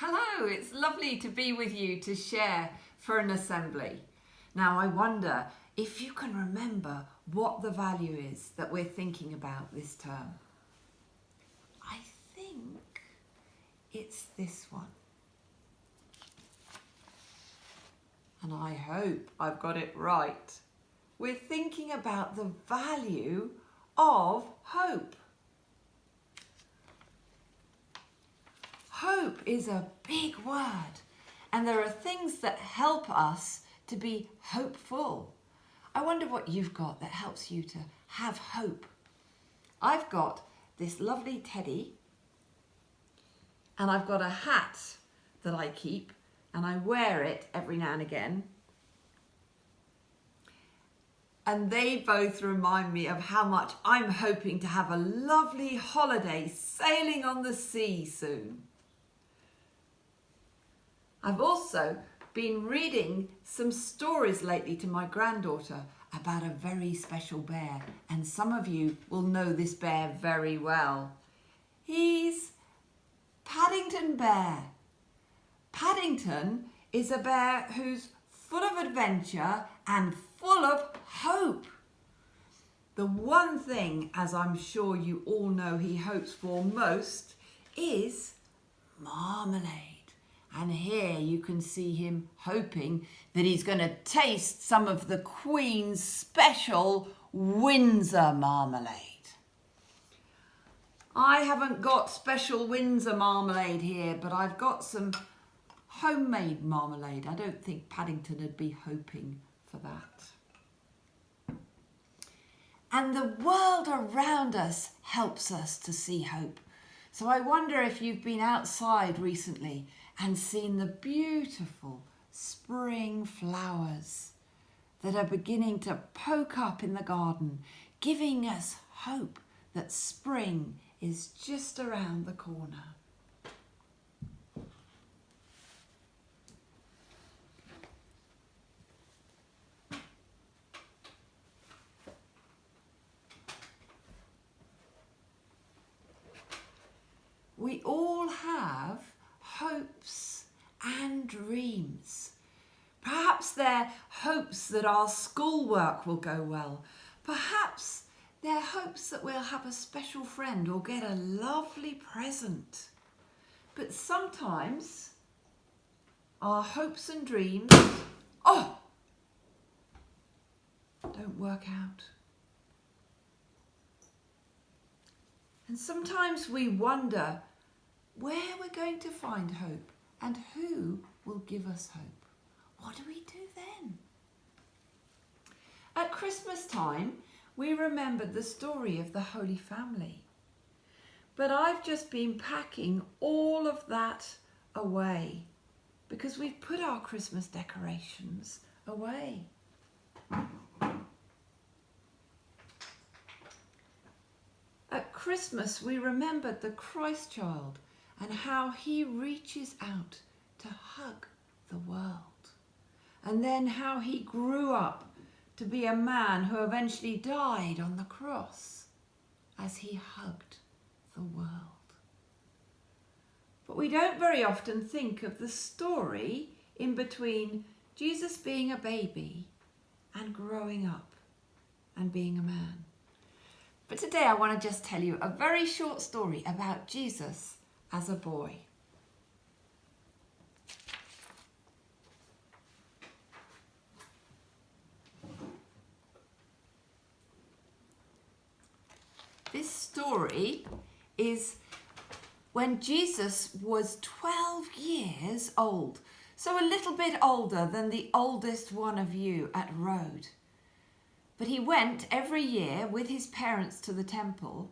Hello, it's lovely to be with you to share for an assembly. Now I wonder if you can remember what the value is that we're thinking about this term. I think it's this one. And I hope I've got it right. We're thinking about the value of hope. Hope is a big word, and there are things that help us to be hopeful. I wonder what you've got that helps you to have hope. I've got this lovely teddy, and I've got a hat that I keep, and I wear it every now and again. And they both remind me of how much I'm hoping to have a lovely holiday sailing on the sea soon. I've also been reading some stories lately to my granddaughter about a very special bear, and some of you will know this bear very well. He's Paddington Bear. Paddington is a bear who's full of adventure and full of hope. The one thing, as I'm sure you all know, he hopes for most is marmalade. And here you can see him hoping that he's going to taste some of the Queen's special Windsor marmalade. I haven't got special Windsor marmalade here, but I've got some homemade marmalade. I don't think Paddington would be hoping for that. And the world around us helps us to see hope. So I wonder if you've been outside recently and seen the beautiful spring flowers that are beginning to poke up in the garden, giving us hope that spring is just around the corner. We all have hopes and dreams. Perhaps they're hopes that our schoolwork will go well. Perhaps they're hopes that we'll have a special friend or get a lovely present. But sometimes our hopes and dreams, don't work out. And sometimes we wonder where we're going to find hope and who will give us hope. What do we do then? At Christmas time, we remembered the story of the Holy Family. But I've just been packing all of that away because we've put our Christmas decorations away. At Christmas, we remembered the Christ child and how he reaches out to hug the world. And then how he grew up to be a man who eventually died on the cross as he hugged the world. But we don't very often think of the story in between Jesus being a baby and growing up and being a man. But today I want to just tell you a very short story about Jesus as a boy. This story is when Jesus was 12 years old, so a little bit older than the oldest one of you at Road. But he went every year with his parents to the temple,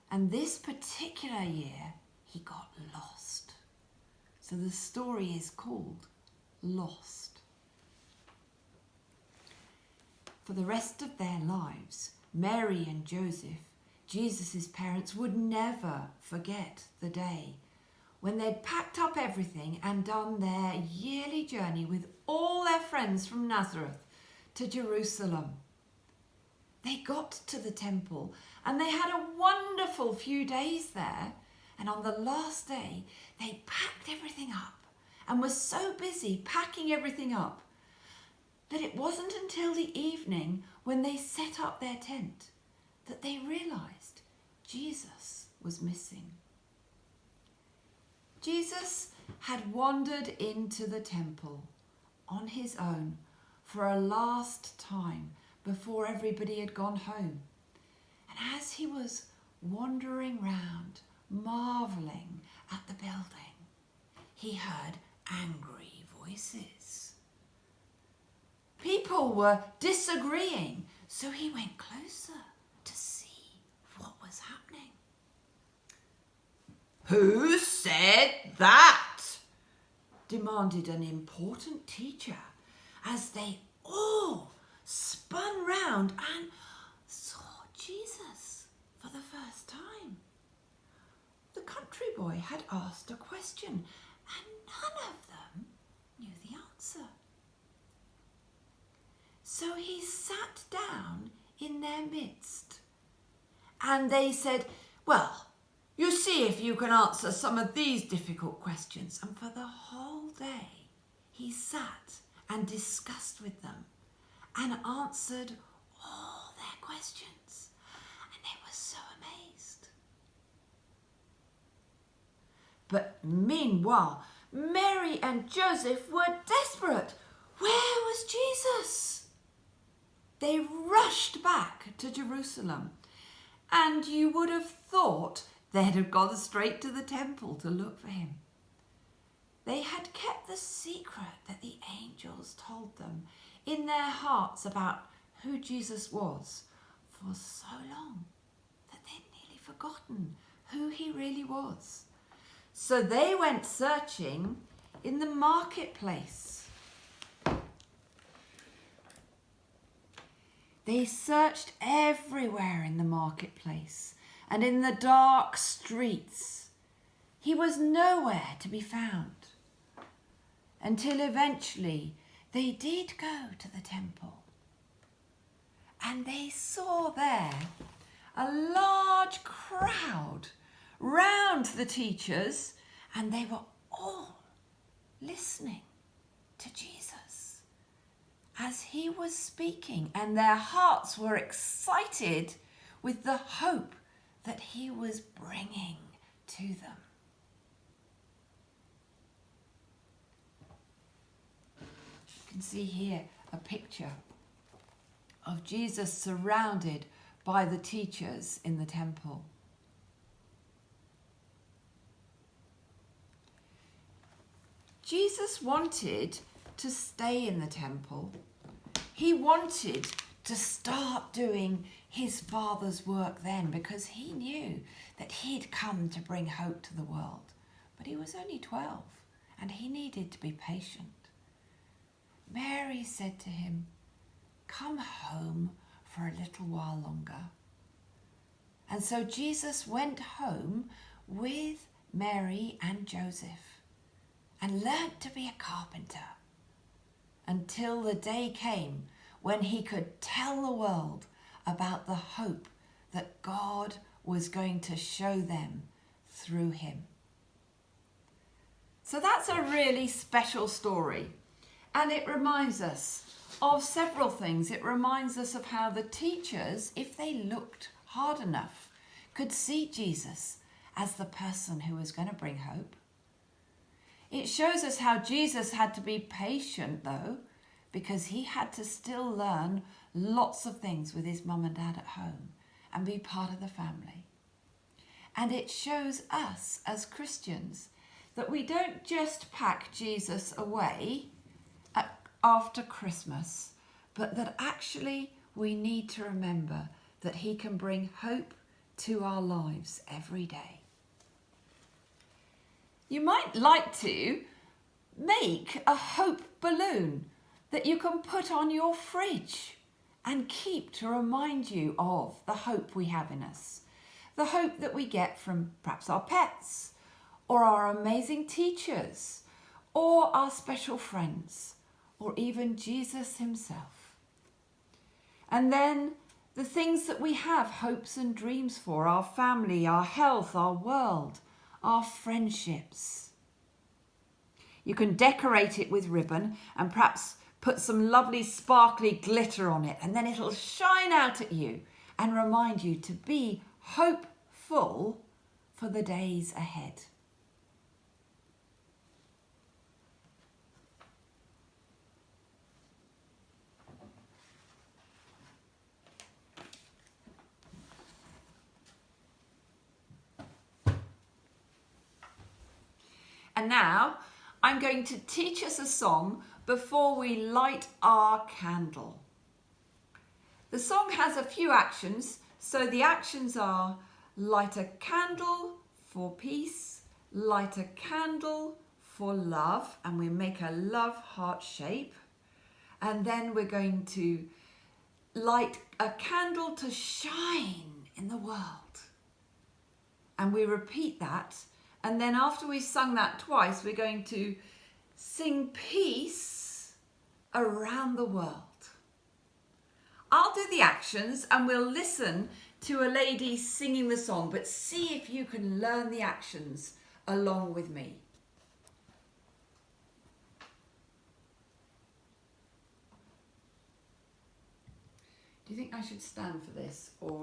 and this particular year he got lost. So the story is called Lost. For the rest of their lives, Mary and Joseph, Jesus' parents, would never forget the day when they'd packed up everything and done their yearly journey with all their friends from Nazareth to Jerusalem. They got to the temple and they had a wonderful few days there, And on the last day, they packed everything up and were so busy packing everything up that it wasn't until the evening when they set up their tent that they realized Jesus was missing. Jesus had wandered into the temple on his own for a last time before everybody had gone home. And as he was wandering round, marvelling at the building, he heard angry voices. People were disagreeing, so he went closer to see what was happening. "Who said that?" demanded an important teacher as they all spun round and saw Jesus for the first time. The country boy had asked a question and none of them knew the answer. So he sat down in their midst and they said, "Well, you see if you can answer some of these difficult questions." And for the whole day, he sat and discussed with them and answered all their questions. And they were so amazed. But meanwhile, Mary and Joseph were desperate. Where was Jesus? They rushed back to Jerusalem, and you would have thought they'd have gone straight to the temple to look for him. They had kept the secret that the angels told them in their hearts about who Jesus was for so long that they'd nearly forgotten who he really was. So they went searching in the marketplace. They searched everywhere in the marketplace and in the dark streets. He was nowhere to be found until eventually they did go to the temple. And they saw there a large crowd round the teachers, and they were all listening to Jesus as he was speaking, and their hearts were excited with the hope that he was bringing to them. You can see here a picture of Jesus surrounded by the teachers in the temple. Jesus wanted to stay in the temple. He wanted to start doing his Father's work then, because he knew that he'd come to bring hope to the world. But he was only 12 and he needed to be patient. Mary said to him, "Come home for a little while longer." And so Jesus went home with Mary and Joseph and learnt to be a carpenter until the day came when he could tell the world about the hope that God was going to show them through him. So that's a really special story, and it reminds us of several things. It reminds us of how the teachers, if they looked hard enough, could see Jesus as the person who was going to bring hope. It shows us how Jesus had to be patient, though, because he had to still learn lots of things with his mum and dad at home and be part of the family. And it shows us as Christians that we don't just pack Jesus away after Christmas, but that actually we need to remember that he can bring hope to our lives every day. You might like to make a hope balloon that you can put on your fridge and keep to remind you of the hope we have in us. The hope that we get from perhaps our pets, or our amazing teachers, or our special friends, or even Jesus himself. And then the things that we have hopes and dreams for, our family, our health, our world, our friendships. You can decorate it with ribbon and perhaps put some lovely sparkly glitter on it, and then it'll shine out at you and remind you to be hopeful for the days ahead. And now I'm going to teach us a song before we light our candle. The song has a few actions, so the actions are light a candle for peace, light a candle for love, and we make a love heart shape. And then we're going to light a candle to shine in the world. And we repeat that. And then after we've sung that twice, we're going to sing peace around the world. I'll do the actions and we'll listen to a lady singing the song, but see if you can learn the actions along with me. Do you think I should stand for this or?